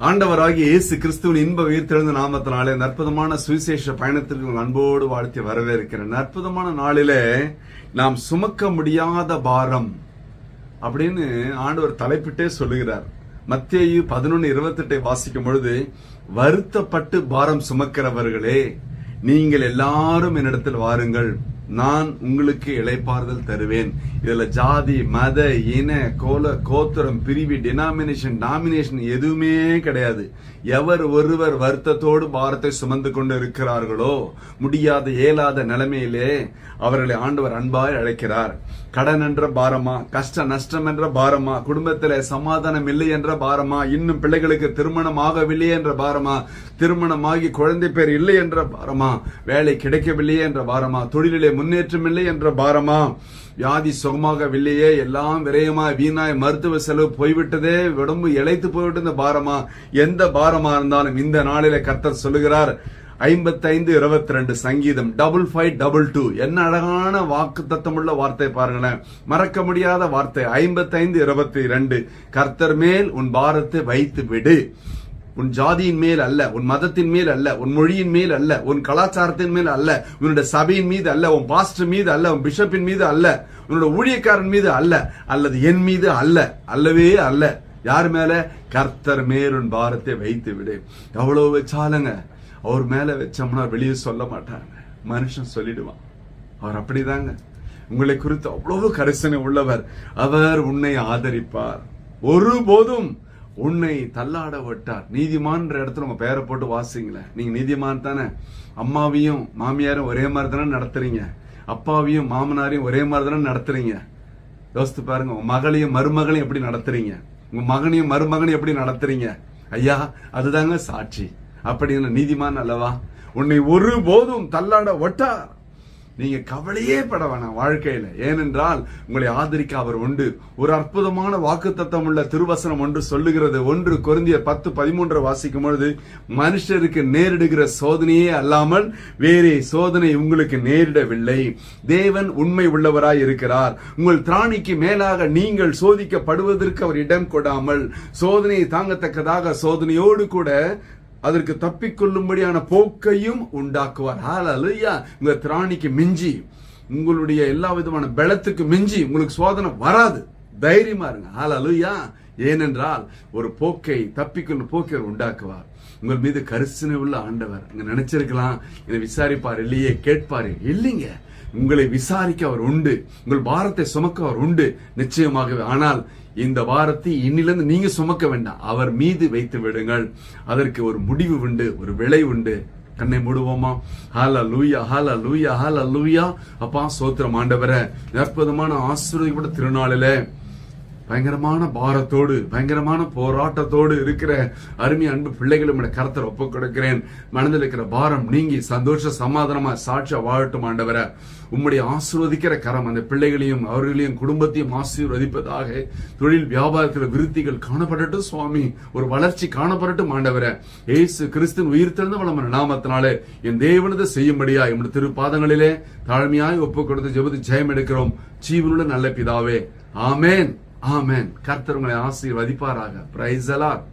ஆண்டவராகிய இயேசு கிறிஸ்துவின் இன்ப உயிர்த்தெழுந்த நாமத்தினாலே அற்புதமான சுவிசேஷ பயணத்திற்கு அன்போடு வாழ்த்தி வரவேற்கிறேன். அற்புதமான நாளிலே நாம் சுமக்க முடியாத பாரம் அப்படின்னு ஆண்டவர் தலைப்பிட்டே சொல்லுகிறார். மத்தேயு 11:28 வாசிக்கும் பொழுது, வருத்தப்பட்டு பாரம் சுமக்கிறவர்களே, நீங்கள் எல்லாரும் என்னிடத்தில் வாருங்கள், நான் உங்களுக்கு இளைப்பாறுதல் தருவேன். இதுல ஜாதி, மத, இன, கோத்திரம், பிரிவு, டாமினேஷன் எதுவுமே கிடையாது. எவர் ஒருவர் வருத்தத்தோடு பாரத்தை சுமந்து கொண்டு இருக்கிறார்களோ, முடியாத இயலாத நிலைமையிலே அவர்களை ஆண்டவர் அன்பாய் அழைக்கிறார். கடன் என்ற பாரமா, கஷ்ட நஷ்டம் என்ற பாரமா, குடும்பத்திலே சமாதானம் இல்லை என்ற பாரமா, இன்னும் பிள்ளைகளுக்கு திருமணம் ஆகவில்லை என்ற பாரமா, திருமணமாகி குழந்தை பேர் இல்லை என்ற பாரமா, வேலை கிடைக்கவில்லையே என்ற பாரமா, தொழிலிலே முன்னேற்றம் இல்லை என்ற பாரமா, வியாதி சுகமாகவில்லையே, எல்லாம் விரயமாய் வீணாய் மருத்துவ செலவு போய்விட்டதே, உடம்பு இழைத்து போய்விட்டு பாரமா, எந்த பாரமா இருந்தாலும் இந்த நாளிலே கர்த்தர் சொல்லுகிறார். 55:22 சங்கீதம் 55:22 என்ன அழகான வாக்கு தத்தமுள்ள வார்த்தை பாருங்களேன், மறக்க முடியாத வார்த்தை. 55:22 கர்த்தர் மேல் உன் பாரத்தை வைத்து விடு. உன் ஜாதியின் மேல் அல்ல, உன் மதத்தின் மேல் அல்ல, உன் மொழியின் மேல் அல்ல, உன் கலாச்சாரத்தின் மேல் அல்ல, உன்னுடைய சபையின் மீது அல்ல, உன் பாஸ்டர் மீது அல்ல, உன் பிஷப்பின் மீது அல்ல, உன்னோட ஊழியக்காரன் மீது அல்ல, அல்லது என் மீது அல்ல, அல்லவே அல்ல. யார் மேல? கர்த்தர் மேல் உன் பாரத்தை வைத்து விடு. எவ்வளவு வச்சாலுங்க அவர் மேல வச்சோம்னா வெளியே சொல்ல மாட்டாங்க, மனுஷன் சொல்லிடுவான். அவர் அப்படிதாங்க, உங்களை குறித்து அவ்வளவு கரிசனை உள்ளவர். அவர் உன்னை ஆதரிப்பார், ஒருபோதும் உன்னை தள்ளாட விட்டார். நீதிமான் இடத்துல உங்க பேரை போட்டு வாசிங்களேன். நீங்க நீதிமான் தானே? அம்மாவையும் மாமியாரும் ஒரே மாதிரி தானே நடத்துறீங்க, அப்பாவையும் மாமனாரையும் ஒரே மாதிரி தானே நடத்துறீங்க. யோசித்து பாருங்க, உங்க மகளையும் மருமகளையும் எப்படி நடத்துறீங்க, உங்க மகனையும் மருமகனையும் எப்படி நடத்துறீங்க? ஐயா, அதுதாங்க சாட்சி. அப்படின்னு நீதிமான் அல்லவா? உன்னை ஒருபோதும் தள்ளாட விட்டார். நீங்க கவலையே பட வேணாம் வாழ்க்கையில. ஏனென்றால் உங்களை ஆதரிக்க அவர் உண்டு. ஒரு அற்புதமான வாக்குத்தத்தம் உள்ள திருவசனம் ஒன்று சொல்லுகிறது. 1 கொரிந்தியர் 10:13 வாசிக்கும் பொழுது, மனுஷருக்கு நேரிடுகிற சோதனையே அல்லாமல் வேறே சோதனை உங்களுக்கு நேரிடவில்லை. தேவன் உண்மை உள்ளவராய் இருக்கிறார். உங்கள் திராணிக்கு மேலாக நீங்கள் சோதிக்கப்படுவதற்கு அவர் இடம் கொடாமல், சோதனையை தாங்கத்தக்கதாக சோதனையோடு கூட அதற்கு தப்பிக்கொள்ளும்படியான போக்கையும் உண்டாக்குவார். ஹல்லேலூயா. உங்க திராணிக்கு மிஞ்சி, உங்களுடைய எல்லா விதமான பலத்துக்கு மிஞ்சி உங்களுக்கு சோதனை வராது. தைரியமா இருங்க. ஹல்லேலூயா. ஏனென்றால் ஒரு போக்கை, தப்பிக்கொள்ளும் போக்கை உண்டாக்குவார். உங்கள் மீது கரிசனை உள்ள ஆண்டவர். நீங்க நினைச்சிருக்கலாம், இதை விசாரிப்பார் இல்லையே, கேட்பாரு இல்லைங்க. உங்களை விசாரிக்க அவர் உண்டு, உங்கள் பாரத்தை சுமக்க அவர் உண்டு நிச்சயமாகவே. ஆனால் இந்த பாரத்தை இன்னிலிருந்து நீங்க சுமக்க வேண்டாம், அவர் மீது வைத்து விடுங்கள். அதற்கு ஒரு முடிவு உண்டு, ஒரு விளை உண்டு. கண்ணை மூடுவோமா? ஹல்லேலூயா, ஹல்லேலூயா, ஹல்லேலூயா. அப்பா ஸ்தோத்திரம் ஆண்டவரே. அற்புதமான ஆசீர்வாதப்பட்ட திருநாளிலே பயங்கரமான பாரத்தோடு, பயங்கரமான போராட்டத்தோடு இருக்கிற அருமை அன்பு பிள்ளைகளும் கர்த்தர் ஒப்புக் கொடுக்கிறேன். மனதில் இருக்கிற பாரம் நீங்கி சந்தோஷ சமாதானமா சாட்சியா வாழட்டும் ஆண்டவரே. உம்முடைய ஆசீர்வதிக்கிற கரம் அந்த பிள்ளைகளையும் அவர்களையும் குடும்பத்தையும் ஆசீர்வதிப்பதாக. தொழில் வியாபாரத்தில் விருத்திகள் காணப்படட்டும் சுவாமி, ஒரு வளர்ச்சி காணப்படட்டும் ஆண்டவரே. இயேசு கிறிஸ்துவின் உயிர்த்தெழுந்த வல்லமையான நாமத்தினாலே என் தேவனது செய்யும்படியா எம்முடைய திருப்பாதங்களிலே தாழ்மையாய் ஒப்புக் கொடுத்து ஜெபத்து ஜெயம் எடுக்கிறோம் ஜீவனுள்ள நல்ல பிதாவே. ஆமேன், ஆமேன். கர்த்தர் உங்களை ஆசீர்வதிப்பாராக. Praise the Lord.